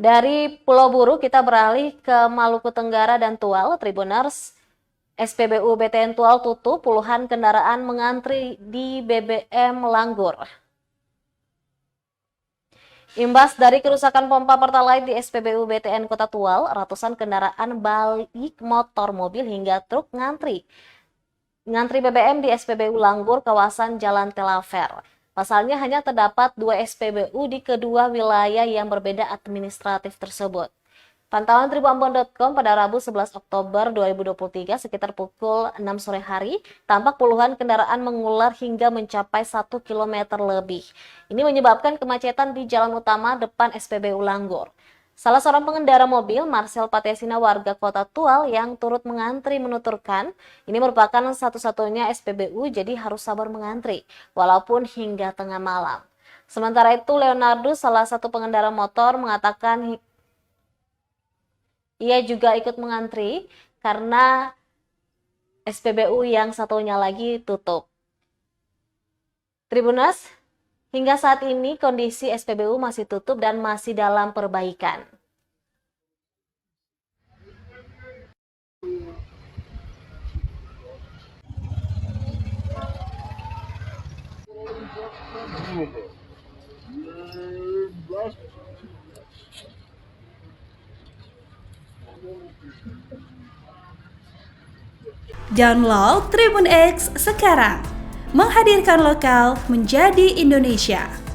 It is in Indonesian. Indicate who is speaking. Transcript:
Speaker 1: Dari Pulau Buru kita beralih ke Maluku Tenggara dan Tual. Tribuners, SPBU BTN Tual tutup, puluhan kendaraan mengantri di BBM Langgur. Imbas dari kerusakan pompa Pertalite di SPBU BTN Kota Tual, ratusan kendaraan baik motor, mobil hingga truk ngantri BBM di SPBU Langgur kawasan Jalan Telafer. Pasalnya hanya terdapat 2 SPBU di kedua wilayah yang berbeda administratif tersebut. Pantauan Tribunambon.com pada Rabu 11 Oktober 2023 sekitar pukul 6 sore hari, tampak puluhan kendaraan mengular hingga mencapai 1 km lebih. Ini menyebabkan kemacetan di jalan utama depan SPBU Langgur. Salah seorang pengendara mobil, Marcel Patesina warga Kota Tual yang turut mengantri menuturkan, ini merupakan satu-satunya SPBU jadi harus sabar mengantri, walaupun hingga tengah malam. Sementara itu, Leonardo, salah satu pengendara motor, mengatakan ia juga ikut mengantri karena SPBU yang satunya lagi tutup. Tribuners, hingga saat ini kondisi SPBU masih tutup dan masih dalam perbaikan.
Speaker 2: Download Tribun X sekarang, menghadirkan lokal menjadi Indonesia.